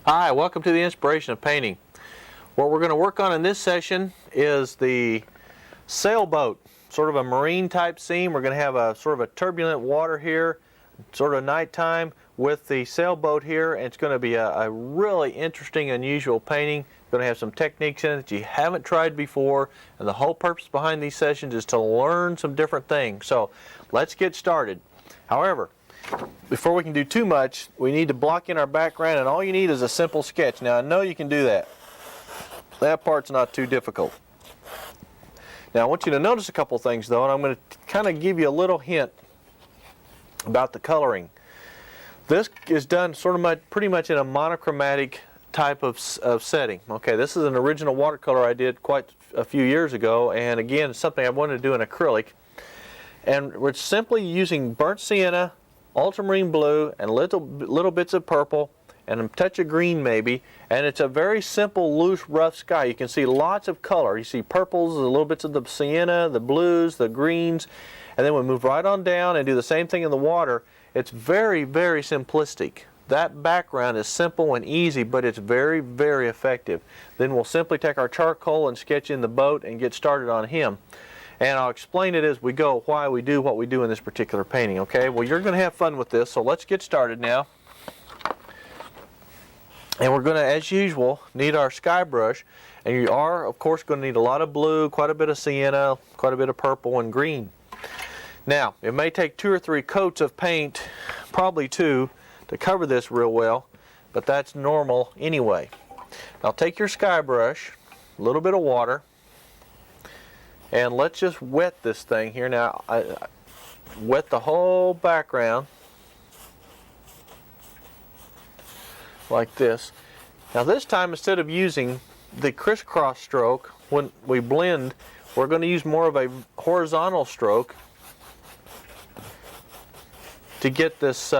Hi, welcome to the Inspiration of Painting. What we're going to work on in this session is the sailboat, sort of a marine type scene. We're going to have a sort of a turbulent water here, sort of nighttime with the sailboat here, and it's going to be a really interesting, unusual painting. Going to have some techniques in it that you haven't tried before, and the whole purpose behind these sessions is to learn some different things. So let's get started. However, before we can do too much, we need to block in our background, and all you need is a simple sketch. Now I know you can do that. That part's not too difficult. Now I want you to notice a couple things though, and I'm going to kind of give you a little hint about the coloring. This is done sort of pretty much in a monochromatic type of setting. Okay, this is an original watercolor I did quite a few years ago, and again it's something I wanted to do in acrylic. And we're simply using burnt sienna, ultramarine blue, and little bits of purple, and a touch of green maybe, and it's a very simple, loose, rough sky. You can see lots of color. You see purples, the little bits of the sienna, the blues, the greens, and then we move right on down and do the same thing in the water. It's very, very simplistic. That background is simple and easy, but it's very, very effective. Then we'll simply take our charcoal and sketch in the boat and get started on him. And I'll explain it as we go, why we do what we do in this particular painting, okay? Well, you're going to have fun with this, so let's get started now. And we're going to, as usual, need our sky brush. And you are, of course, going to need a lot of blue, quite a bit of sienna, quite a bit of purple and green. Now, it may take 2 or 3 coats of paint, probably 2, to cover this real well, but that's normal anyway. Now take your sky brush, a little bit of water, and let's just wet this thing here. Now, I wet the whole background like this. Now this time, instead of using the crisscross stroke when we blend, we're going to use more of a horizontal stroke to get this,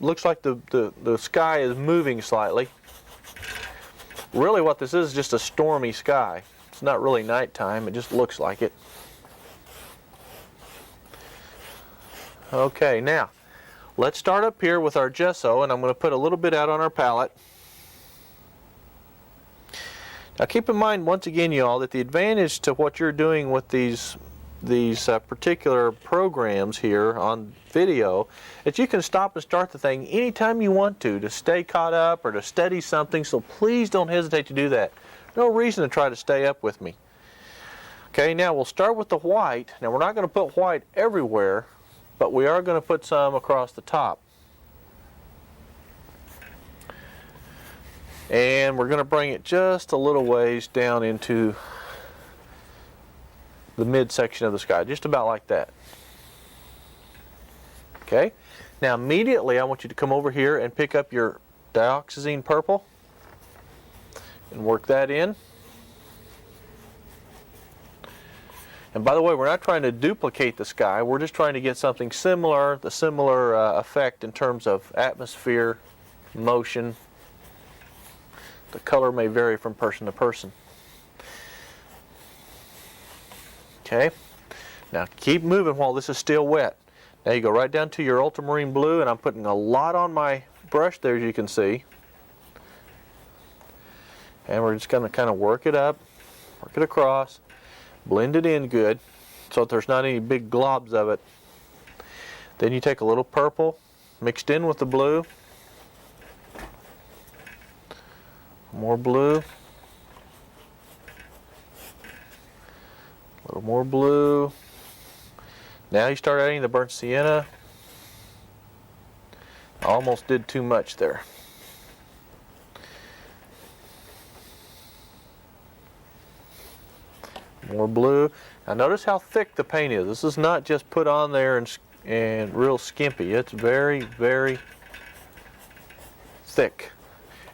looks like the sky is moving slightly. Really what this is just a stormy sky. It's not really nighttime, it just looks like it. Okay, now let's start up here with our gesso, and I'm going to put a little bit out on our palette. Now keep in mind once again, you all, that the advantage to what you're doing with these particular programs here on video is you can stop and start the thing anytime you want to stay caught up or to study something, so please don't hesitate to do that. No reason to try to stay up with me. Okay, now we'll start with the white. Now we're not going to put white everywhere, but we are going to put some across the top. And we're going to bring it just a little ways down into the midsection of the sky, just about like that. Okay, now immediately I want you to come over here and pick up your dioxazine purple and work that in. And by the way, we're not trying to duplicate the sky, we're just trying to get something similar, the similar effect in terms of atmosphere, motion. The color may vary from person to person. Okay, now keep moving while this is still wet. Now you go right down to your ultramarine blue, and I'm putting a lot on my brush there, as you can see. And we're just going to kind of work it up, work it across, blend it in good so that there's not any big globs of it. Then you take a little purple mixed in with the blue, more blue, a little more blue. Now you start adding the burnt sienna. I almost did too much there. More blue. Now notice how thick the paint is. This is not just put on there and real skimpy. It's very, very thick.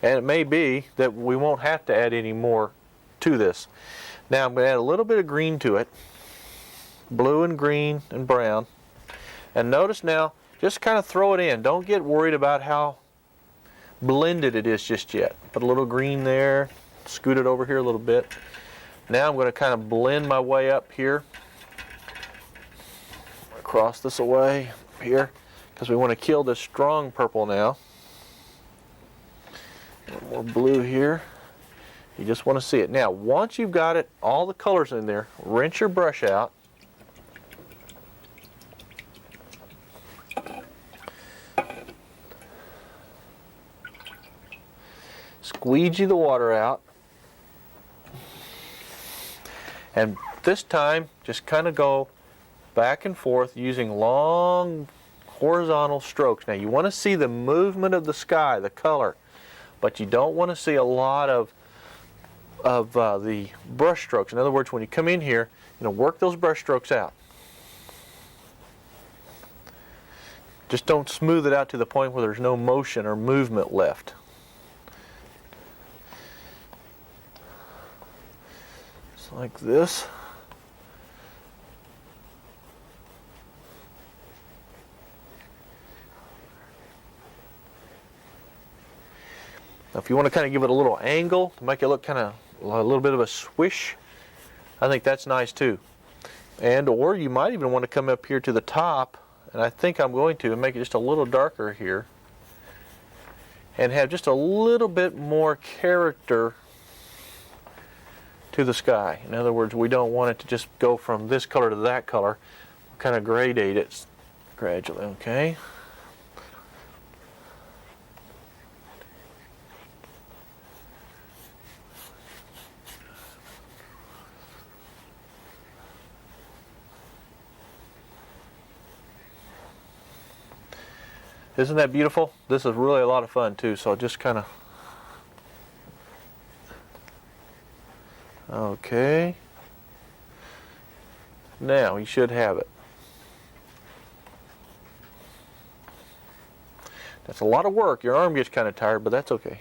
And it may be that we won't have to add any more to this. Now I'm going to add a little bit of green to it. Blue and green and brown. And notice now, just kind of throw it in. Don't get worried about how blended it is just yet. Put a little green there. Scoot it over here a little bit. Now I'm going to kind of blend my way up here. Cross this away here because we want to kill this strong purple now. more blue here. You just want to see it. Now, once you've got it, all the colors in there, rinse your brush out. Squeegee the water out. And this time, just kind of go back and forth using long horizontal strokes. Now, you want to see the movement of the sky, the color, but you don't want to see a lot of the brush strokes. In other words, when you come in here, work those brush strokes out. Just don't smooth it out to the point where there's no motion or movement left. Just like this. Now, if you want to kind of give it a little angle to make it look kind of a little bit of a swish, I think that's nice too. Or you might even want to come up here to the top, and I think I'm going to make it just a little darker here and have just a little bit more character to the sky. In other words, we don't want it to just go from this color to that color. We'll kind of gradate it gradually, okay? Isn't that beautiful? This is really a lot of fun too, so just kind of... Okay. Now, you should have it. That's a lot of work. Your arm gets kind of tired, but that's okay.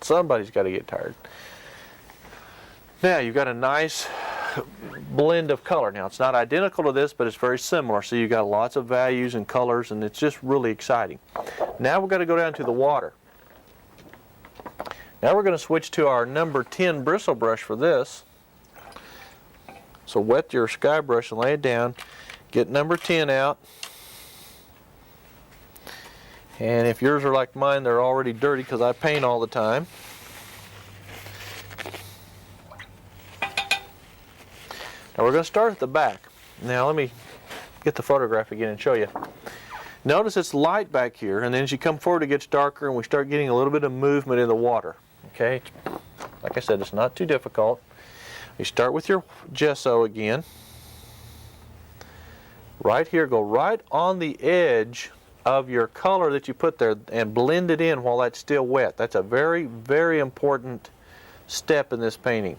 Somebody's got to get tired. Now, you've got a nice blend of color. Now, it's not identical to this, but it's very similar. So you've got lots of values and colors, and it's just really exciting. Now we're going to go down to the water. Now we're going to switch to our number 10 bristle brush for this. So wet your sky brush and lay it down. Get number 10 out. And if yours are like mine, they're already dirty because I paint all the time. Now we're going to start at the back. Now let me get the photograph again and show you. Notice it's light back here, and then as you come forward it gets darker and we start getting a little bit of movement in the water. Okay, like I said, it's not too difficult. You start with your gesso again. Right here, go right on the edge of your color that you put there and blend it in while that's still wet. That's a very, very important step in this painting.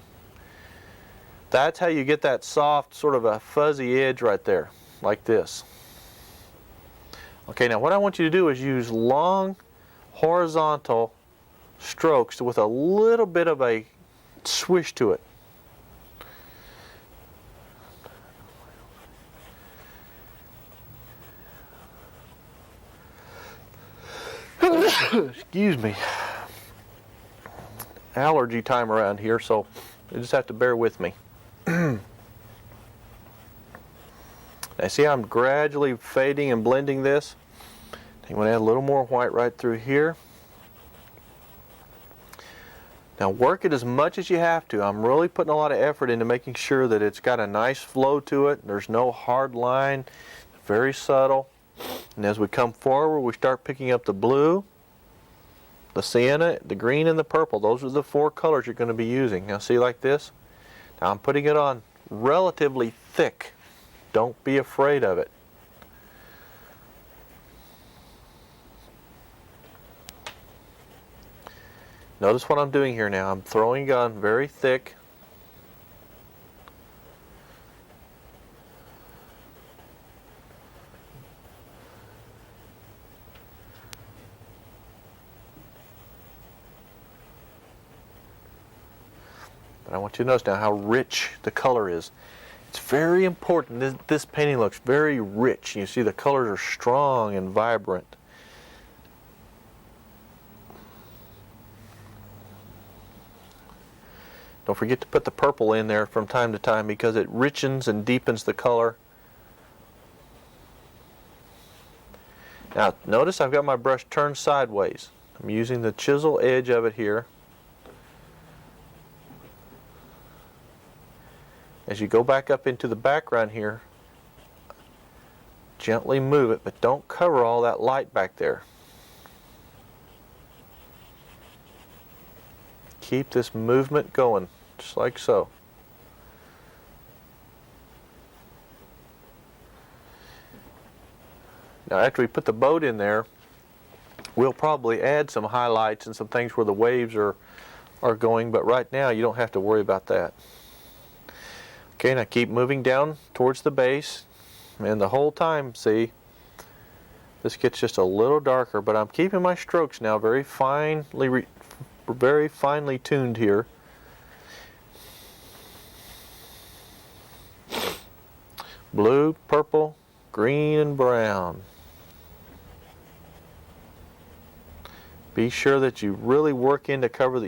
That's how you get that soft, sort of a fuzzy edge right there, like this. Okay, now what I want you to do is use long horizontal strokes with a little bit of a swish to it. Excuse me. Allergy time around here, so you just have to bear with me. Now see how I'm gradually fading and blending this? You want to add a little more white right through here. Now work it as much as you have to. I'm really putting a lot of effort into making sure that it's got a nice flow to it. There's no hard line, very subtle. And as we come forward, we start picking up the blue, the sienna, the green, and the purple. Those are the four colors you're going to be using. Now see, like this? Now I'm putting it on relatively thick. Don't be afraid of it. Notice what I'm doing here now. I'm throwing it on very thick. But I want you to notice now how rich the color is. It's very important. This painting looks very rich. You see the colors are strong and vibrant. Don't forget to put the purple in there from time to time because it richens and deepens the color. Now notice I've got my brush turned sideways. I'm using the chisel edge of it here. As you go back up into the background here, gently move it, but don't cover all that light back there. Keep this movement going, just like so. Now after we put the boat in there, we'll probably add some highlights and some things where the waves are going, but right now you don't have to worry about that. Okay, now keep moving down towards the base, and the whole time, see, this gets just a little darker, but I'm keeping my strokes now very finely tuned here. Blue, purple, green, and brown. Be sure that you really work in to cover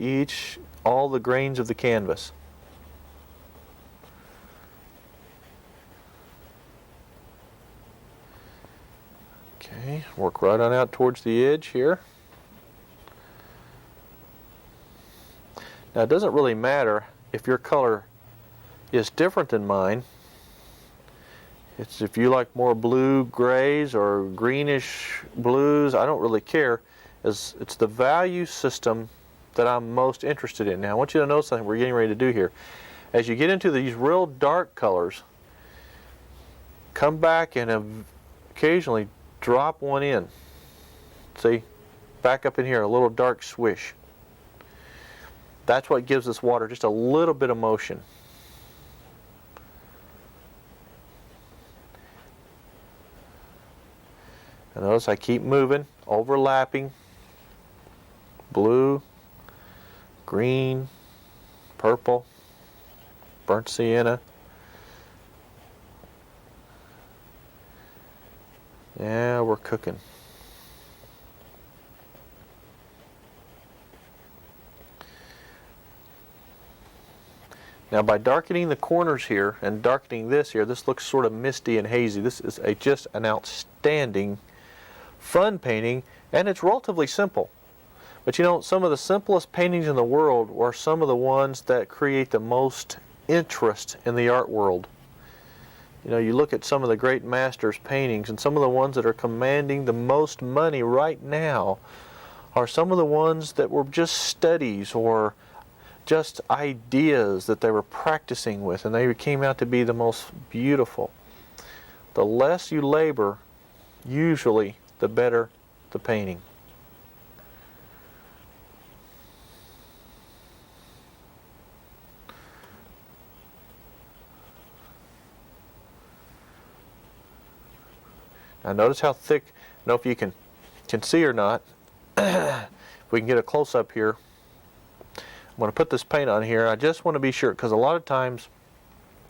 all the grains of the canvas. Okay, work right on out towards the edge here. Now it doesn't really matter if your color is different than mine. It's if you like more blue grays or greenish blues, I don't really care. It's the value system that I'm most interested in. Now I want you to know something we're getting ready to do here. As you get into these real dark colors, come back and occasionally drop one in. See, back up in here, a little dark swish. That's what gives this water just a little bit of motion. And notice I keep moving, overlapping. Blue, green, purple, burnt sienna. Yeah, we're cooking. Now by darkening the corners here and darkening this here, this looks sort of misty and hazy. This is just an outstanding fun painting, and it's relatively simple. But you know, some of the simplest paintings in the world are some of the ones that create the most interest in the art world. You know, you look at some of the great masters' paintings, and some of the ones that are commanding the most money right now are some of the ones that were just studies or just ideas that they were practicing with, and they came out to be the most beautiful. The less you labor, usually the better the painting. Now notice how thick, I don't know if you can see or not. If we can get a close-up here. I'm going to put this paint on here. I just want to be sure, because a lot of times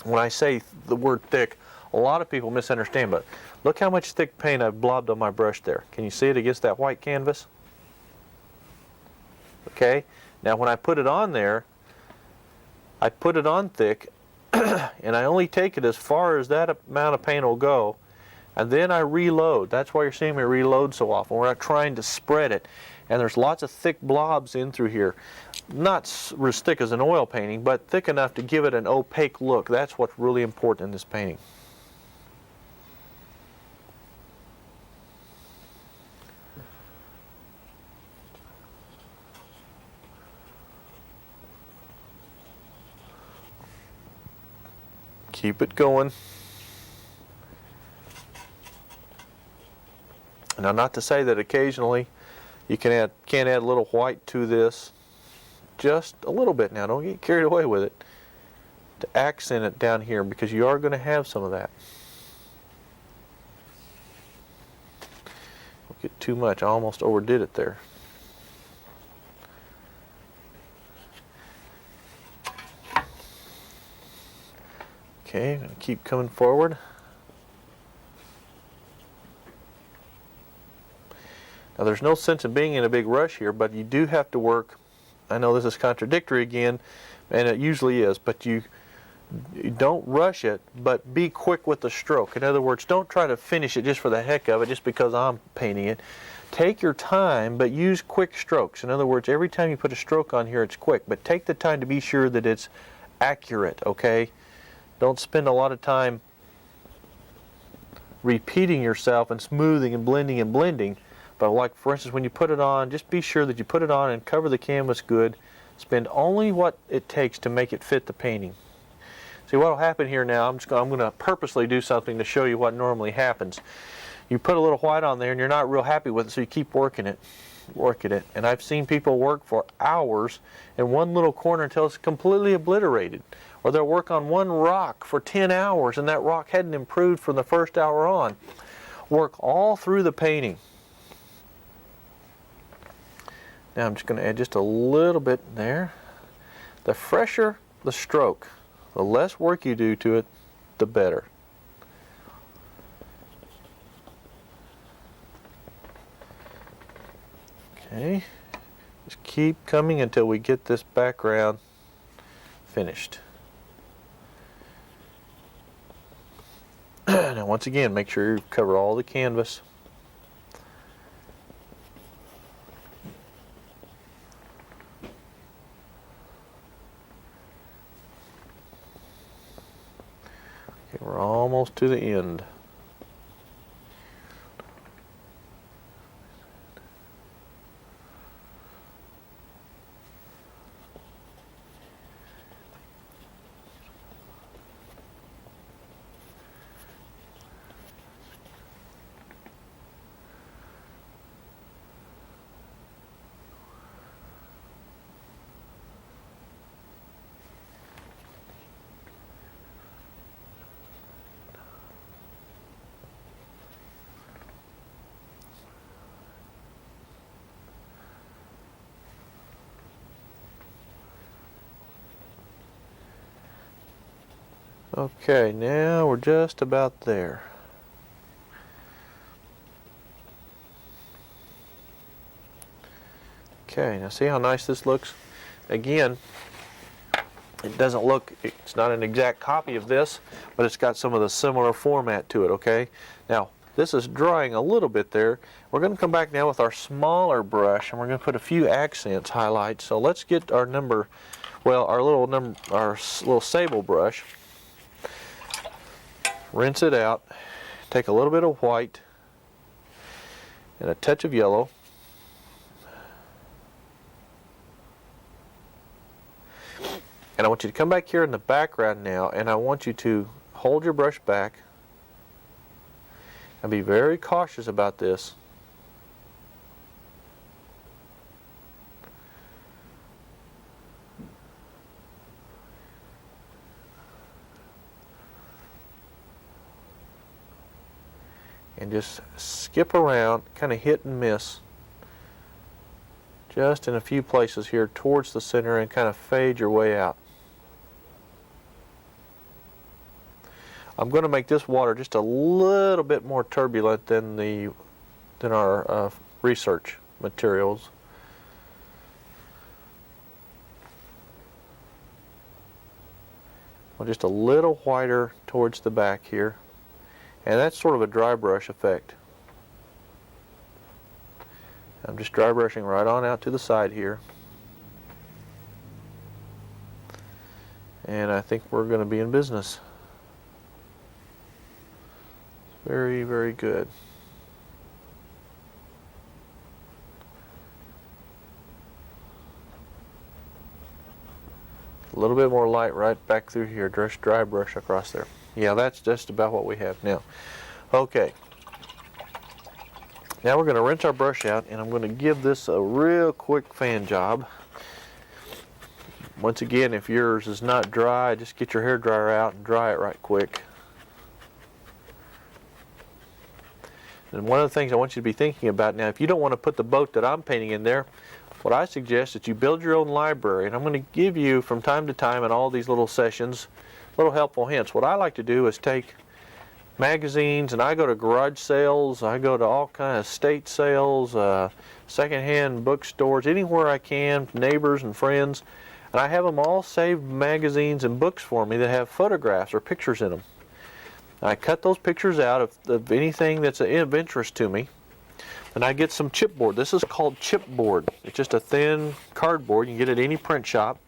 when I say the word thick, a lot of people misunderstand, but look how much thick paint I've blobbed on my brush there. Can you see it against that white canvas? Okay, now when I put it on there, I put it on thick, and I only take it as far as that amount of paint will go, and then I reload. That's why you're seeing me reload so often. We're not trying to spread it, and there's lots of thick blobs in through here. Not as thick as an oil painting, but thick enough to give it an opaque look. That's what's really important in this painting. Keep it going. Now, not to say that occasionally you can't add a little white to this. Just a little bit now. Don't get carried away with it. To accent it down here, because you are going to have some of that. Don't get too much. I almost overdid it there. Okay, I'm going to keep coming forward. Now there's no sense in being in a big rush here, but you do have to work. I know this is contradictory again, and it usually is, but you don't rush it, but be quick with the stroke. In other words, don't try to finish it just for the heck of it, just because I'm painting it. Take your time, but use quick strokes. In other words, every time you put a stroke on here, it's quick, but take the time to be sure that it's accurate, okay? Don't spend a lot of time repeating yourself and smoothing and blending. But like, for instance, when you put it on, just be sure that you put it on and cover the canvas good. Spend only what it takes to make it fit the painting. See, what will happen here now, I'm going to purposely do something to show you what normally happens. You put a little white on there and you're not real happy with it, so you keep working it. And I've seen people work for hours in one little corner until it's completely obliterated. Or they'll work on one rock for 10 hours and that rock hadn't improved from the first hour on. Work all through the painting. Now I'm just going to add just a little bit there. The fresher the stroke, the less work you do to it, the better. Okay, just keep coming until we get this background finished. Now once again, make sure you cover all the canvas. Okay, we're almost to the end. Okay, now we're just about there. Okay, now see how nice this looks? Again, it doesn't look, it's not an exact copy of this, but it's got some of the similar format to it, okay? Now, this is drying a little bit there. We're going to come back now with our smaller brush, and we're going to put a few accents, highlights. So let's get our our little sable brush. Rinse it out, take a little bit of white and a touch of yellow. And I want you to come back here in the background now, and I want you to hold your brush back and be very cautious about this. And just skip around, kind of hit and miss, just in a few places here towards the center, and kind of fade your way out. I'm going to make this water just a little bit more turbulent than our research materials. Well, just a little whiter towards the back here. And that's sort of a dry brush effect. I'm just dry brushing right on out to the side here. And I think we're going to be in business. Very, very good. A little bit more light right back through here. Just dry brush across there. Yeah, that's just about what we have now. Okay. Now we're going to rinse our brush out, and I'm going to give this a real quick fan job. Once again, if yours is not dry, just get your hairdryer out and dry it right quick. And one of the things I want you to be thinking about now, if you don't want to put the boat that I'm painting in there, what I suggest is that you build your own library. And I'm going to give you, from time to time in all these little sessions, little helpful hints. What I like to do is take magazines, and I go to garage sales, I go to all kinds of estate sales, secondhand bookstores, anywhere I can, neighbors and friends, and I have them all saved magazines and books for me that have photographs or pictures in them. I cut those pictures out of anything that's of interest to me. And I get some chipboard. This is called chipboard. It's just a thin cardboard. You can get it at any print shop.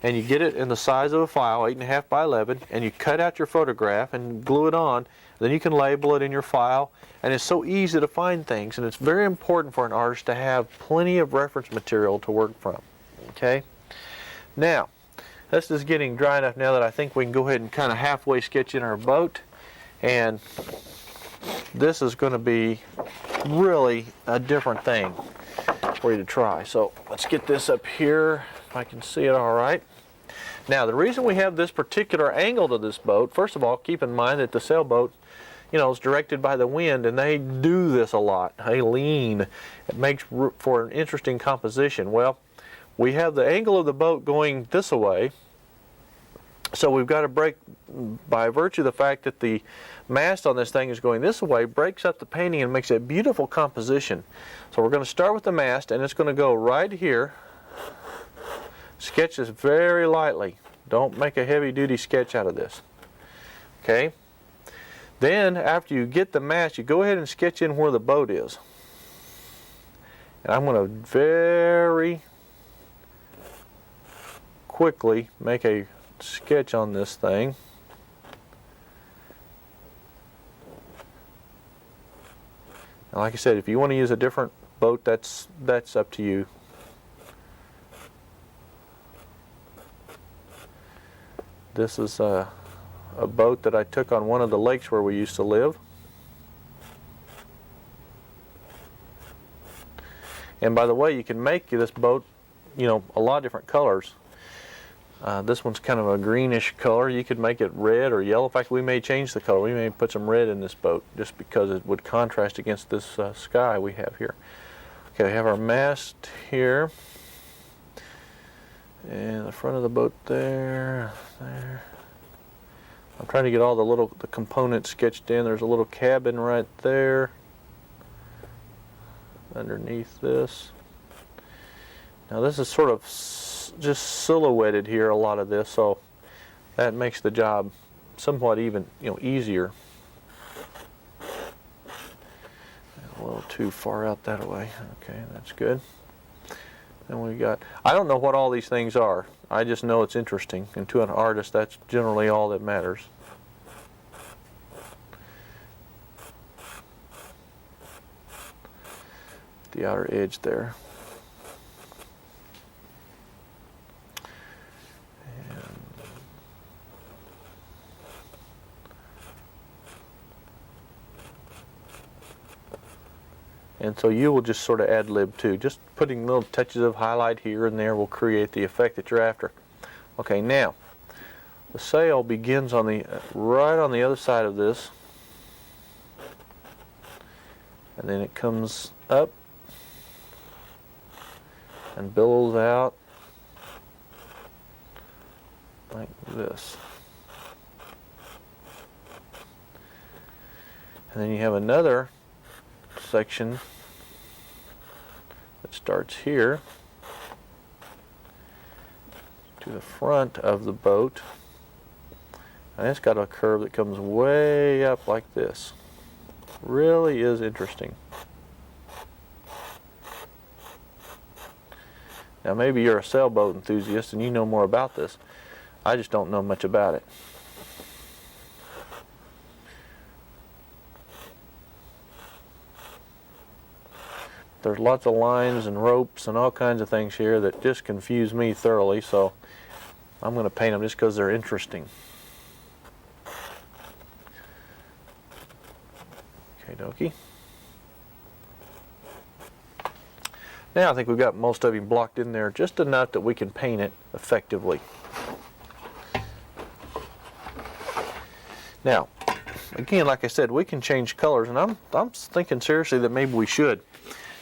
And you get it in the size of a file, 8.5 by 11, and you cut out your photograph and glue it on. Then you can label it in your file. And it's so easy to find things. And it's very important for an artist to have plenty of reference material to work from. Okay? Now, this is getting dry enough now that I think we can go ahead and kind of halfway sketch in our boat. And this is going to be really a different thing for you to try. So let's get this up here if I can see it all right. Now the reason we have this particular angle to this boat, first of all, keep in mind that the sailboat, you know, is directed by the wind, and they do this a lot. They lean. It makes for an interesting composition. Well, we have the angle of the boat going this way, so we've got to break, by virtue of the fact that the mast on this thing is going this way, breaks up the painting and makes a beautiful composition. So we're going to start with the mast, and it's going to go right here. Sketch this very lightly. Don't make a heavy-duty sketch out of this. Okay? Then, after you get the mast, you go ahead and sketch in where the boat is. And I'm going to very quickly make a sketch on this thing. And like I said, if you want to use a different boat, that's up to you. This is a boat that I took on one of the lakes where we used to live. And by the way, you can make this boat, you know, a lot of different colors. This one's kind of a greenish color. You could make it red or yellow. In fact, we may change the color. We may put some red in this boat just because it would contrast against this sky we have here. Okay, we have our mast here. And the front of the boat there. I'm trying to get all the components sketched in. There's a little cabin right there underneath this. Now this is sort of just silhouetted here, a lot of this, so that makes the job somewhat even, you know, easier. A little too far out that way. Okay, that's good. And we got, I don't know what all these things are. I just know it's interesting, and to an artist that's generally all that matters. The outer edge there. And so you will just sort of ad-lib too. Just putting little touches of highlight here and there will create the effect that you're after. Okay, now the sail begins on the right on the other side of this, and then it comes up and billows out like this. And then you have another section that starts here to the front of the boat, and it's got a curve that comes way up like this. Really is interesting. Now maybe you're a sailboat enthusiast and you know more about this. I just don't know much about it. There's lots of lines and ropes and all kinds of things here that just confuse me thoroughly, so I'm going to paint them just because they're interesting. Okay, dokie. Now I think we've got most of him blocked in there just enough that we can paint it effectively. Now, again, like I said, we can change colors, and I'm thinking seriously that maybe we should.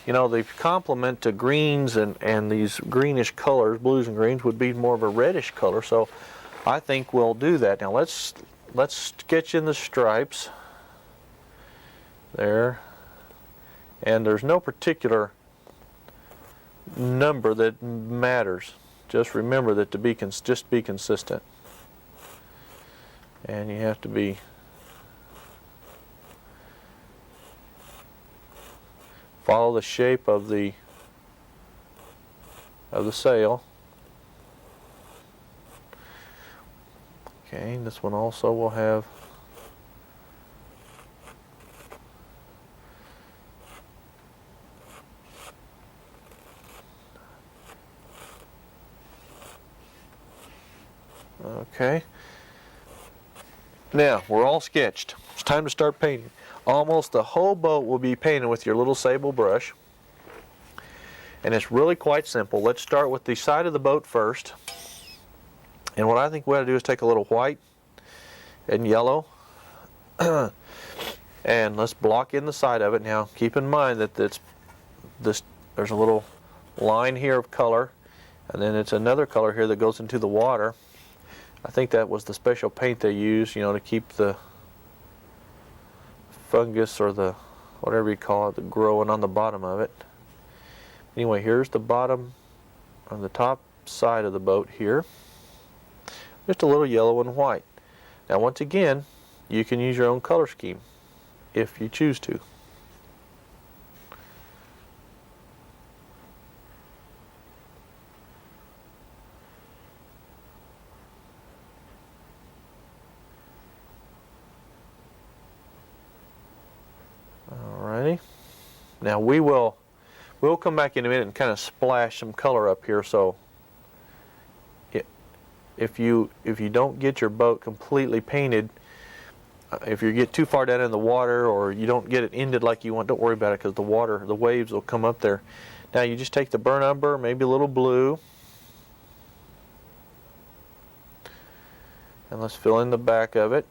You know, the complement to greens and these greenish colors, blues and greens, would be more of a reddish color, so I think we'll do that. Now let's sketch in the stripes there, and there's no particular number that matters. Just remember that to be just be consistent, and you have to be Follow the shape of the sail. Okay, this one also will have okay. Now, we're all sketched. It's time to start painting. Almost the whole boat will be painted with your little sable brush. And it's really quite simple. Let's start with the side of the boat first. And what I think we ought to do is take a little white and yellow and let's block in the side of it. Now, keep in mind that there's a little line here of color, and then it's another color here that goes into the water. I think that was the special paint they used, you know, to keep the fungus or the whatever you call it growing on the bottom of it. Anyway, here's the bottom on the top side of the boat here. Just a little yellow and white. Now, once again, you can use your own color scheme if you choose to. Alrighty. Now we'll come back in a minute and kind of splash some color up here. So if you don't get your boat completely painted, if you get too far down in the water or you don't get it ended like you want, don't worry about it, because the waves will come up there. Now you just take the burnt umber, maybe a little blue, and let's fill in the back of it.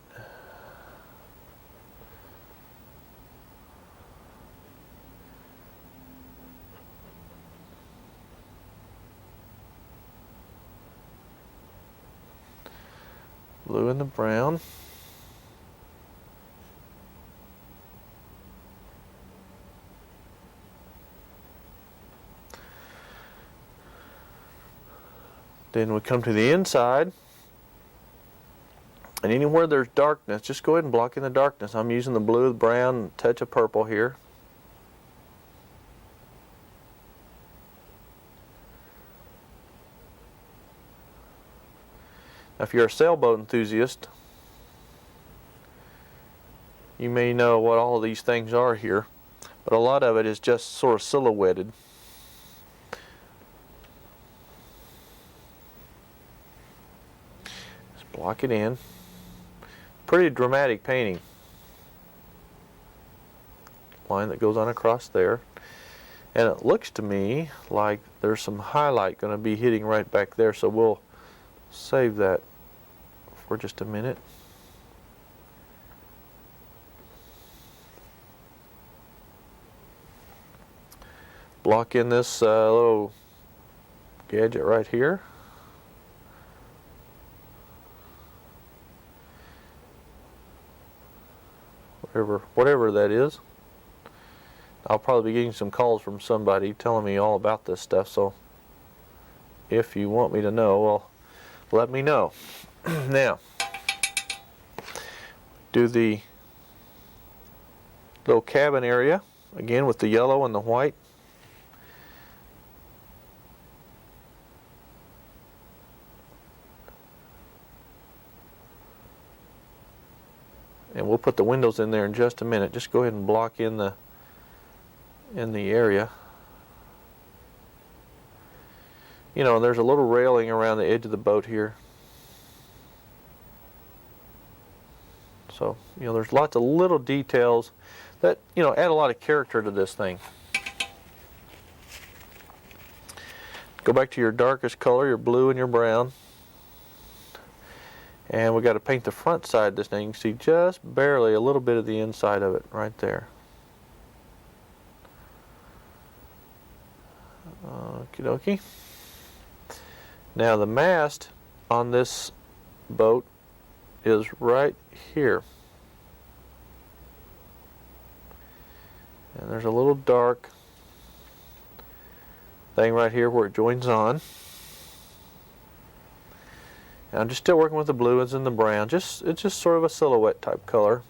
Blue and the brown. Then we come to the inside, and anywhere there's darkness, just go ahead and block in the darkness. I'm using the blue, the brown, and a touch of purple here. Now, if you're a sailboat enthusiast, you may know what all of these things are here, but a lot of it is just sort of silhouetted. Just block it in. Pretty dramatic painting. Line that goes on across there. And it looks to me like there's some highlight going to be hitting right back there, so we'll save that for just a minute. Block in this little gadget right here. Whatever that is. I'll probably be getting some calls from somebody telling me all about this stuff, so if you want me to know, well, let me know. Now, do the little cabin area again with the yellow and the white. And we'll put the windows in there in just a minute. Just go ahead and block in the area. You know, there's a little railing around the edge of the boat here. So, you know, there's lots of little details that, you know, add a lot of character to this thing. Go back to your darkest color, your blue and your brown. And we got to paint the front side of this thing. You can see just barely a little bit of the inside of it right there. Okie dokie. Now the mast on this boat is right here. And there's a little dark thing right here where it joins on. And I'm just still working with the blues and the brown. It's just sort of a silhouette type color.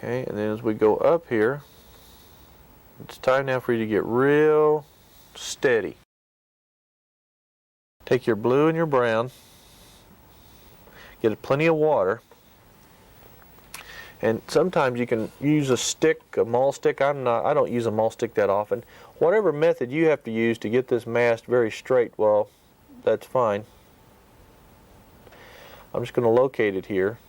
Okay, and then as we go up here, it's time now for you to get real steady. Take your blue and your brown, get plenty of water, and sometimes you can use a stick, a maul stick. I don't use a maul stick that often. Whatever method you have to use to get this mast very straight, well, that's fine. I'm just going to locate it here,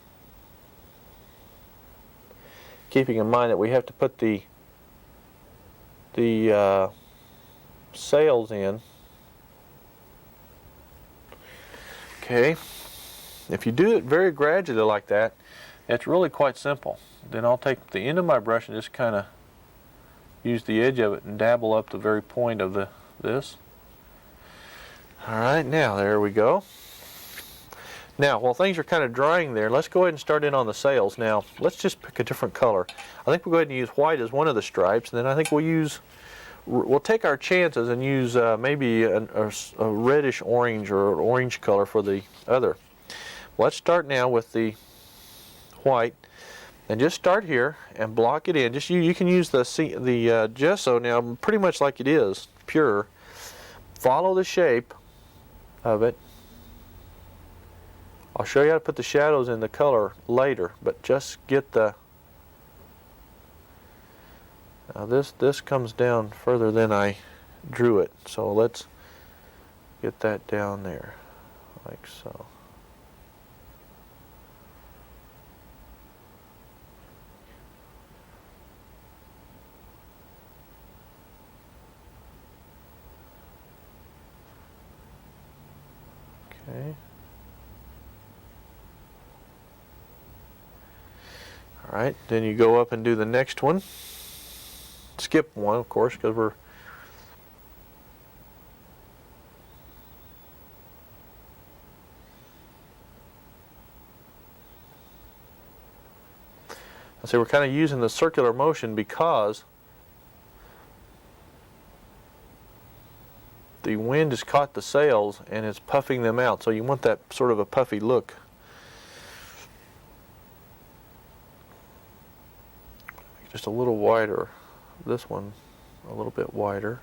keeping in mind that we have to put the sails in. Okay, if you do it very gradually like that, it's really quite simple. Then I'll take the end of my brush and just kind of use the edge of it and dabble up the very point of this. All right, now there we go. Now, while things are kind of drying there, let's go ahead and start in on the sails. Now, let's just pick a different color. I think we'll go ahead and use white as one of the stripes, and then I think we'll take our chances and use maybe a reddish orange or an orange color for the other. Let's start now with the white, and just start here and block it in. Just you can use the gesso now pretty much like it is, pure. Follow the shape of it. I'll show you how to put the shadows in the color later, but just get the... Now this comes down further than I drew it, so let's get that down there, like so. Okay. All right, then you go up and do the next one. Skip one, of course, because we're... So we're kind of using the circular motion because the wind has caught the sails and it's puffing them out. So you want that sort of a puffy look. Just a little wider. This one a little bit wider.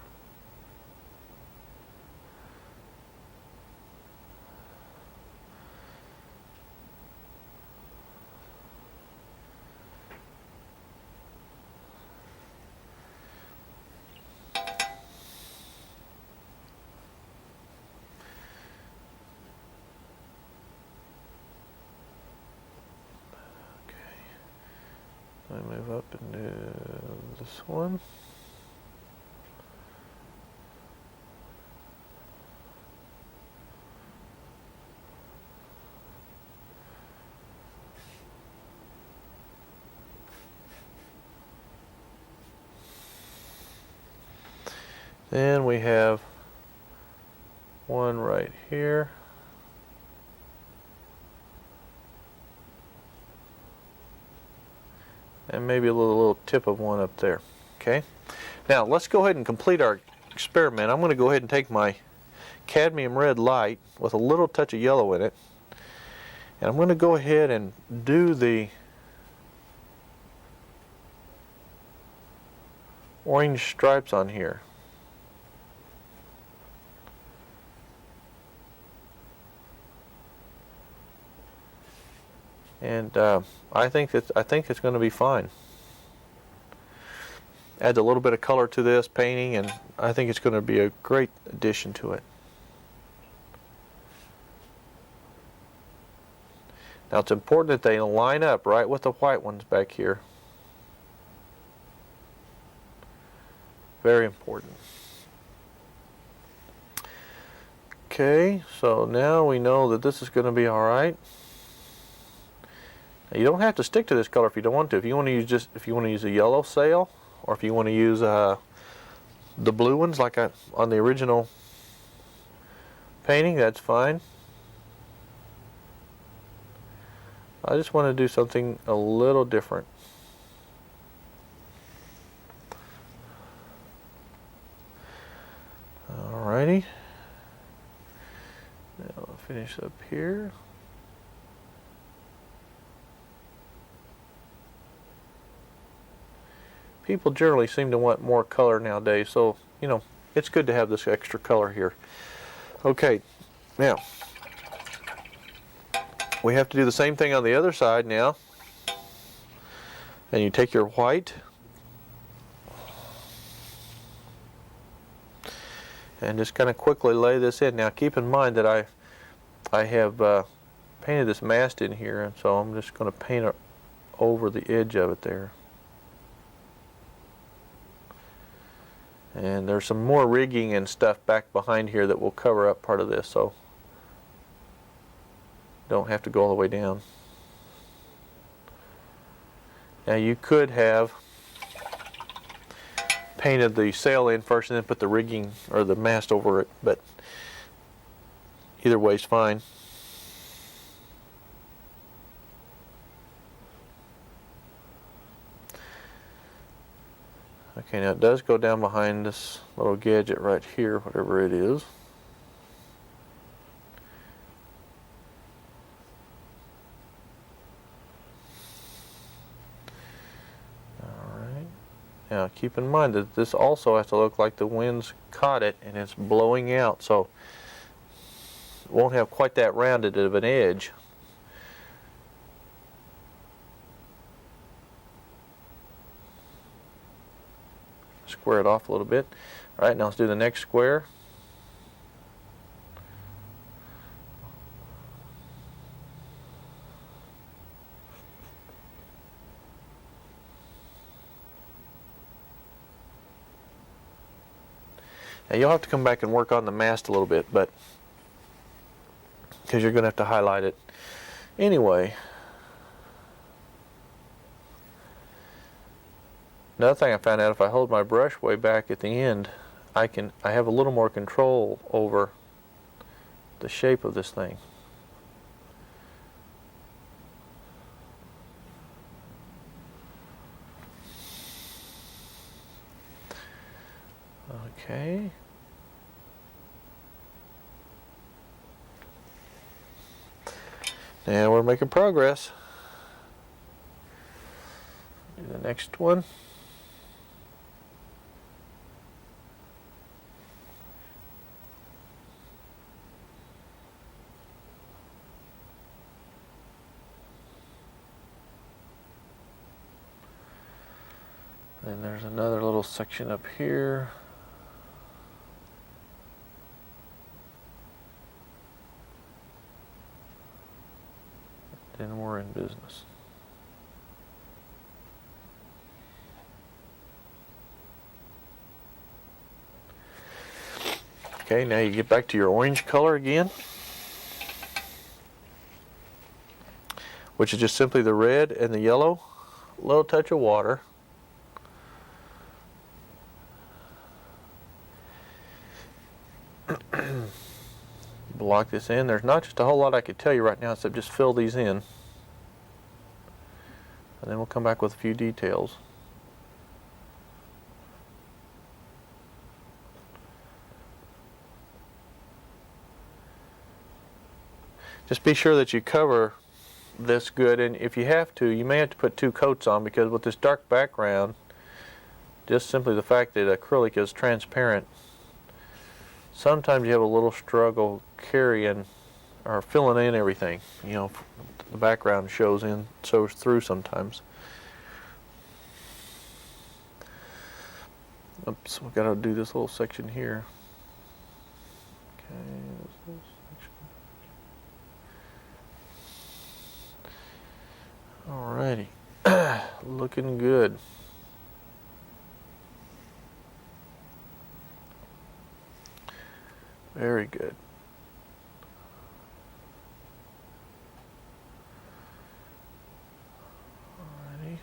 I move up and do this one. Then we have one right here. And maybe a little tip of one up there. Okay. Now let's go ahead and complete our experiment. I'm going to go ahead and take my cadmium red light with a little touch of yellow in it, and I'm going to go ahead and do the orange stripes on here. And I think it's going to be fine. Adds a little bit of color to this painting, and I think it's going to be a great addition to it. Now it's important that they line up right with the white ones back here. Very important. Okay, so now we know that this is going to be all right. Now you don't have to stick to this color if you don't want to. If you want to use a yellow sail, or if you want to use the blue ones like on the original painting, that's fine. I just want to do something a little different. Alrighty. Now I'll finish up here. people generally seem to want more color nowadays, so you know, it's good to have this extra color here. Okay, now we have to do the same thing on the other side now. And you take your white and just kind of quickly lay this in. Now keep in mind that I have painted this mast in here, and so I'm just going to paint it over the edge of it there. And there's some more rigging and stuff back behind here that will cover up part of this, so don't have to go all the way down. Now you could have painted the sail in first and then put the rigging or the mast over it, but either way is fine. Okay, now it does go down behind this little gadget right here, whatever it is. Alright. Now keep in mind that this also has to look like the wind's caught it and it's blowing out, so it won't have quite that rounded of an edge. Square it off a little bit. Alright, now let's do the next square. Now you'll have to come back and work on the mast a little bit, but because you're going to have to highlight it anyway. Another thing I found out, if I hold my brush way back at the end, I have a little more control over the shape of this thing. Okay. Now we're making progress. Do the next one. Then there's another little section up here. Then we're in business. Okay, now you get back to your orange color again, which is just simply the red and the yellow, a little touch of water. Block this in. There's not just a whole lot I could tell you right now, except just fill these in, and then we'll come back with a few details. Just be sure that you cover this good, and if you have to, you may have to put 2 coats on, because with this dark background, just simply the fact that acrylic is transparent, sometimes you have a little struggle carrying or filling in everything. You know, the background shows through sometimes. Oops, we've got to do this little section here. Okay, this section. Alrighty, looking good. Very good. Alrighty.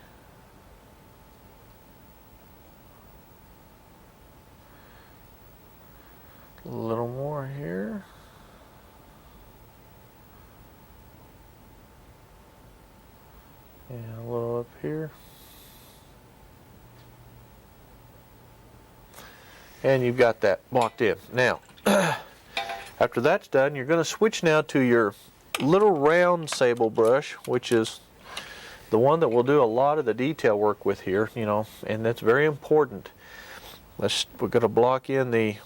A little more here. And a little up here. And you've got that blocked in. Now, after that's done, you're going to switch now to your little round sable brush, which is the one that we'll do a lot of the detail work with here, you know, and that's very important. We're going to block in I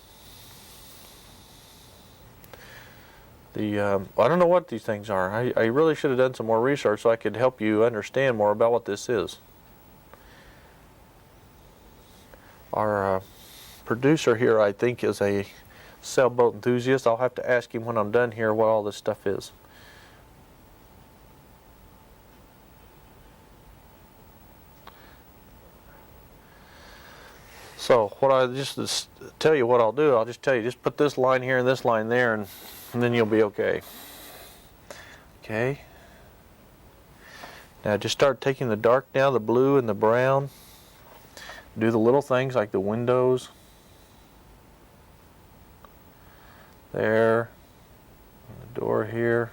don't know what these things are. I really should have done some more research so I could help you understand more about what this is. Our producer here, I think, is a sailboat enthusiast. I'll have to ask him when I'm done here what all this stuff is. So what I just tell you what I'll do, I'll just tell you, just put this line here and this line there, and then you'll be okay. Okay. Now just start taking the dark now, the blue and the brown. Do the little things like the windows. There. And the door here.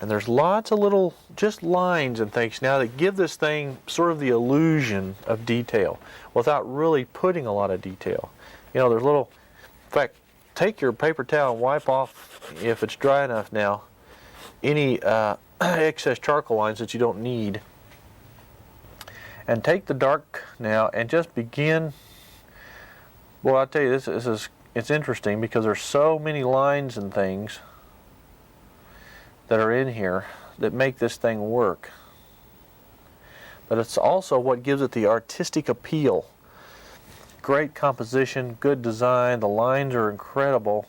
And there's lots of little just lines and things now that give this thing sort of the illusion of detail without really putting a lot of detail. You know, there's little, in fact, take your paper towel and wipe off, if it's dry enough now, any excess charcoal lines that you don't need. And take the dark now and just begin. Well, I'll tell you, it's interesting because there's so many lines and things that are in here that make this thing work. But it's also what gives it the artistic appeal. Great composition, good design, the lines are incredible.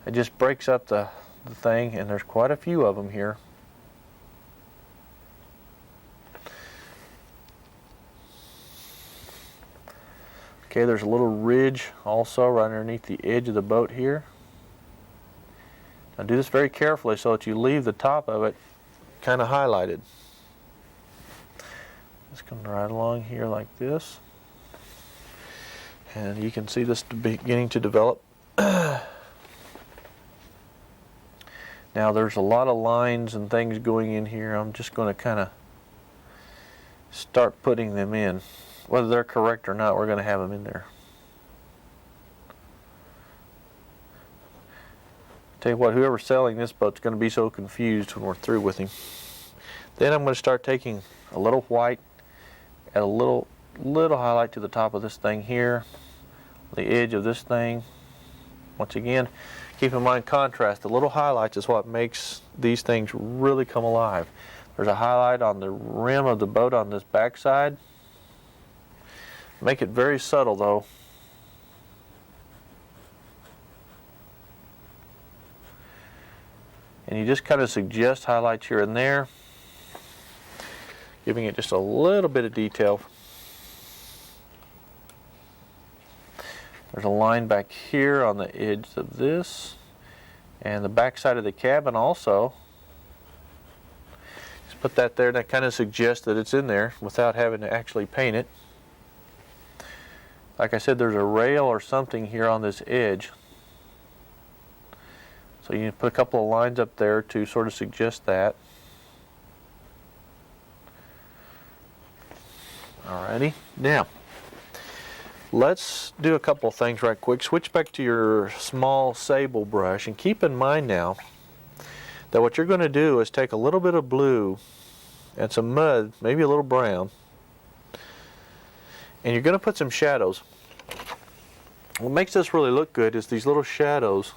It just breaks up the thing, and there's quite a few of them here. Okay, there's a little ridge also right underneath the edge of the boat here. Now do this very carefully so that you leave the top of it kind of highlighted. Just come right along here like this. And you can see this beginning to develop. Now there's a lot of lines and things going in here. I'm just going to kind of start putting them in. Whether they're correct or not, we're going to have them in there. Tell you what, whoever's selling this boat's going to be so confused when we're through with him. Then I'm going to start taking a little white, add a little highlight to the top of this thing here, the edge of this thing. Once again, keep in mind contrast. The little highlights is what makes these things really come alive. There's a highlight on the rim of the boat on this back side. Make it very subtle though. And you just kind of suggest highlights here and there, giving it just a little bit of detail. There's a line back here on the edge of this, and the back side of the cabin also. Just put that there, and that kind of suggests that it's in there without having to actually paint it. Like I said, there's a rail or something here on this edge. So you can put a couple of lines up there to sort of suggest that. Alrighty, now let's do a couple of things right quick. Switch back to your small sable brush and keep in mind now that what you're going to do is take a little bit of blue and some mud, maybe a little brown, and you're going to put some shadows. What makes this really look good is these little shadows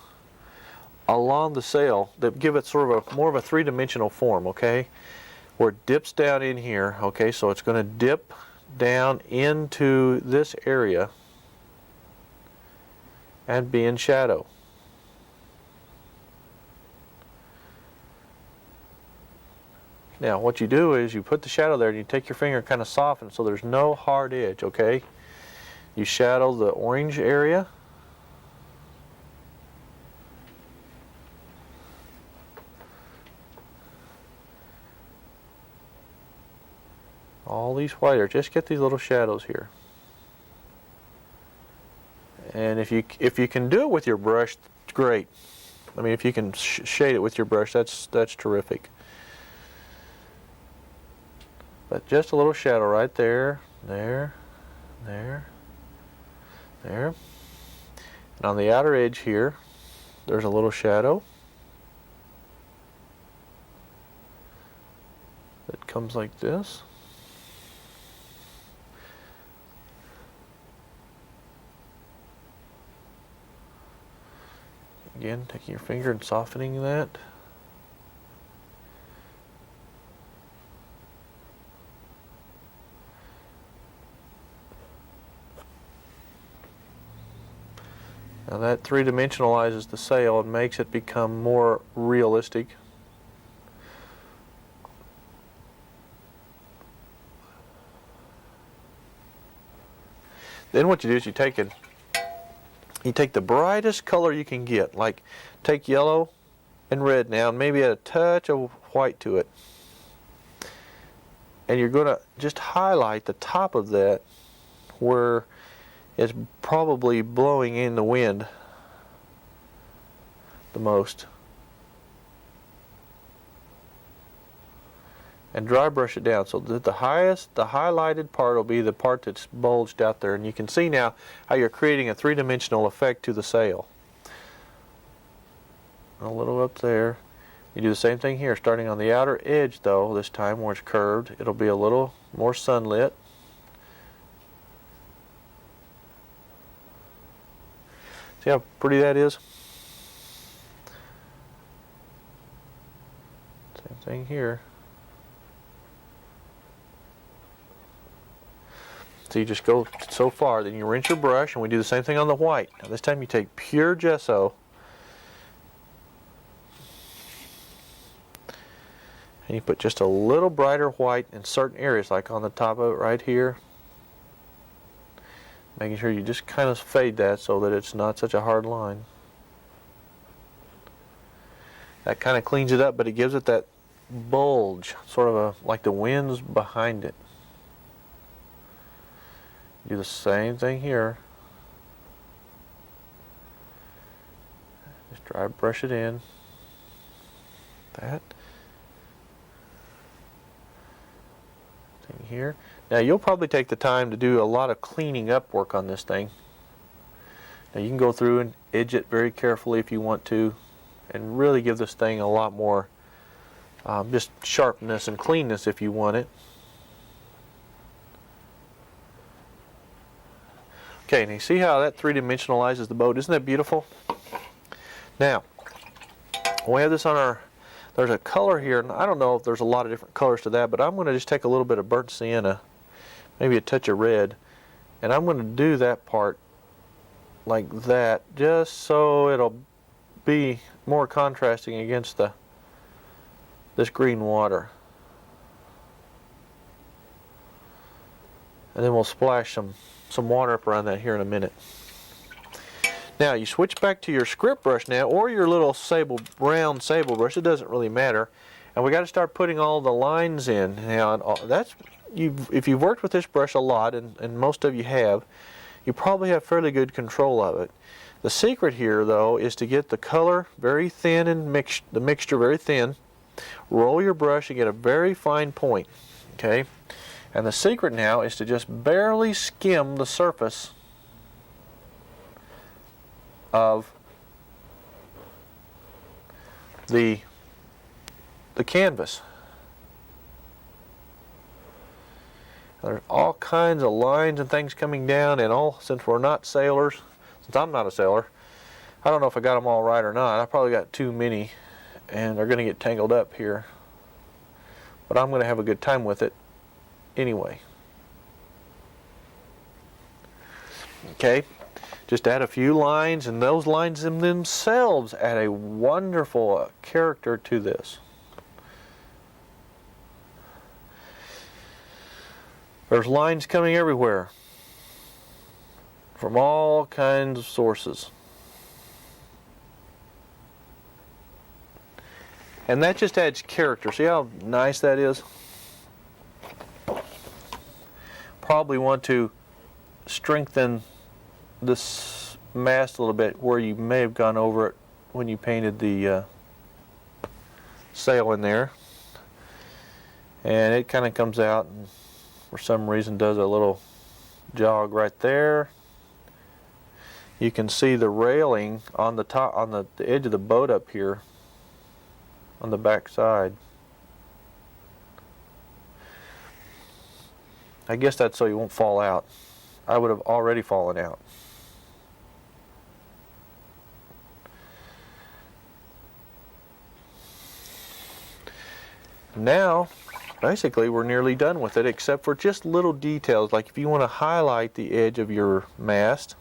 along the sail that give it sort of more of a three-dimensional form, okay? Where it dips down in here, okay? So it's going to dip down into this area and be in shadow. Now what you do is you put the shadow there and you take your finger and kind of soften so there's no hard edge, okay? You shadow the orange area. All these white areas, just get these little shadows here. And if you can do it with your brush, it's great. I mean, if you can shade it with your brush, that's terrific. But just a little shadow right there, there, there, there. And on the outer edge here, there's a little shadow. It comes like this. Again, taking your finger and softening that. Now that three-dimensionalizes the sail and makes it become more realistic. Then what you do is you take the brightest color you can get, like take yellow and red now, and maybe add a touch of white to it. And you're going to just highlight the top of that where it's probably blowing in the wind the most. And dry brush it down so that the highlighted part will be the part that's bulged out there. And you can see now how you're creating a three-dimensional effect to the sail. A little up there. You do the same thing here, starting on the outer edge though, this time where it's curved. It'll be a little more sunlit. See how pretty that is? Same thing here. So you just go so far, then you rinse your brush, and we do the same thing on the white. Now this time you take pure gesso, and you put just a little brighter white in certain areas, like on the top of it right here. Making sure you just kind of fade that so that it's not such a hard line. That kind of cleans it up, but it gives it that bulge, sort of like the wind's behind it. Do the same thing here. Just dry brush it in. That. Thing here. Now you'll probably take the time to do a lot of cleaning up work on this thing. Now you can go through and edge it very carefully if you want to, and really give this thing a lot more just sharpness and cleanness if you want it. Okay, and you see how that three-dimensionalizes the boat? Isn't that beautiful? Now, we have this on our, there's a color here, and I don't know if there's a lot of different colors to that, but I'm going to just take a little bit of burnt sienna, maybe a touch of red, and I'm going to do that part like that, just so it'll be more contrasting against this green water. And then we'll splash some water up around that here in a minute. Now you switch back to your script brush now, or your little round sable brush. It doesn't really matter. And we got to start putting all the lines in. Now if you've worked with this brush a lot, and most of you have, you probably have fairly good control of it. The secret here though is to get the color very thin and the mixture very thin. Roll your brush and get a very fine point. Okay? And the secret now is to just barely skim the surface of the canvas. There's all kinds of lines and things coming down, and since we're not sailors, since I'm not a sailor, I don't know if I got them all right or not. I probably got too many, and they're going to get tangled up here. But I'm going to have a good time with it anyway. Okay, just add a few lines, and those lines in themselves add a wonderful character to this. There's lines coming everywhere from all kinds of sources. And that just adds character. See how nice that is? Probably want to strengthen this mast a little bit where you may have gone over it when you painted the sail in there. And it kind of comes out and for some reason does a little jog right there. You can see the railing on the top, on the edge of the boat up here on the back side. I guess that's so you won't fall out. I would have already fallen out. Now, basically we're nearly done with it, except for just little details, like if you want to highlight the edge of your mast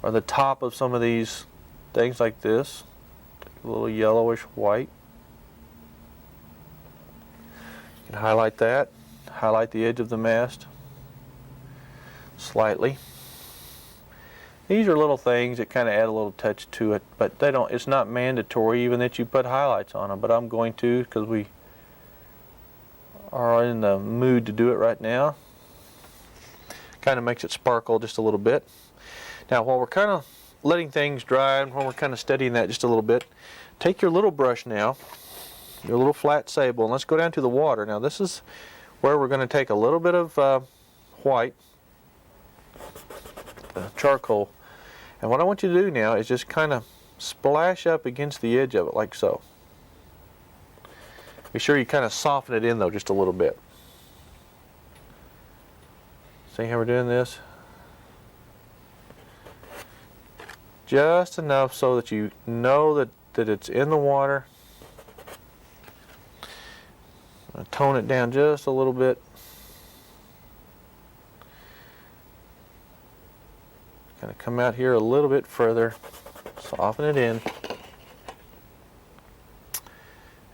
or the top of some of these things like this, a little yellowish white. You can highlight that, highlight the edge of the mast slightly. These are little things that kind of add a little touch to it, but they don't, it's not mandatory even that you put highlights on them, but I'm going to because we are in the mood to do it right now. Kind of makes it sparkle just a little bit. Now while we're kind of letting things dry and while we're kind of studying that just a little bit, take your little brush now, your little flat sable, and let's go down to the water. Now this is where we're going to take a little bit of white, charcoal, and what I want you to do now is just kind of splash up against the edge of it like so. Be sure you kind of soften it in though just a little bit. See how we're doing this? Just enough so that you know that it's in the water. I'm going to tone it down just a little bit. Kind of come out here a little bit further, soften it in,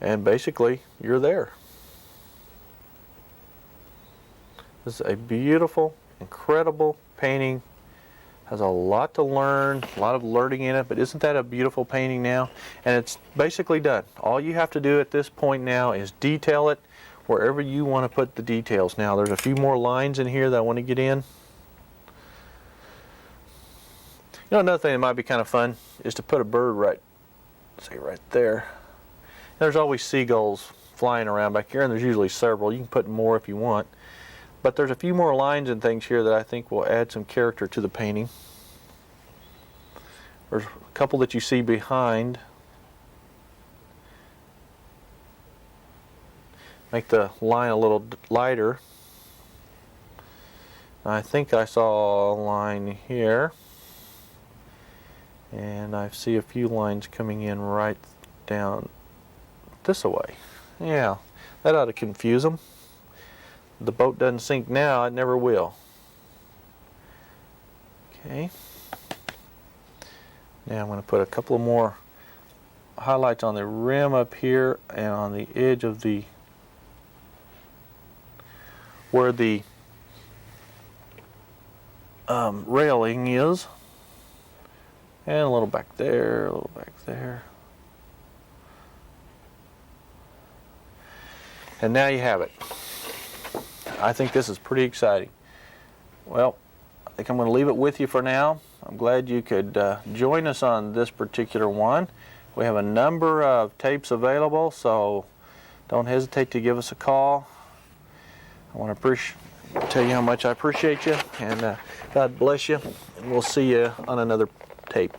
and basically you're there. This is a beautiful, incredible painting. Has a lot to learn, a lot of learning in it, but isn't that a beautiful painting now? And it's basically done. All you have to do at this point now is detail it wherever you want to put the details. Now there's a few more lines in here that I want to get in. You know, another thing that might be kind of fun is to put a bird right, say right there. There's always seagulls flying around back here, and there's usually several. You can put more if you want. But there's a few more lines and things here that I think will add some character to the painting. There's a couple that you see behind. Make the line a little lighter. I think I saw a line here. And I see a few lines coming in right down this way. Yeah, that ought to confuse them. The boat doesn't sink now, it never will. Okay. Now I'm going to put a couple of more highlights on the rim up here and on the edge of the where the railing is. And a little back there, a little back there. And now you have it. I think this is pretty exciting. Well, I think I'm going to leave it with you for now. I'm glad you could join us on this particular one. We have a number of tapes available, so don't hesitate to give us a call. I want to tell you how much I appreciate you, and God bless you, and we'll see you on another tape.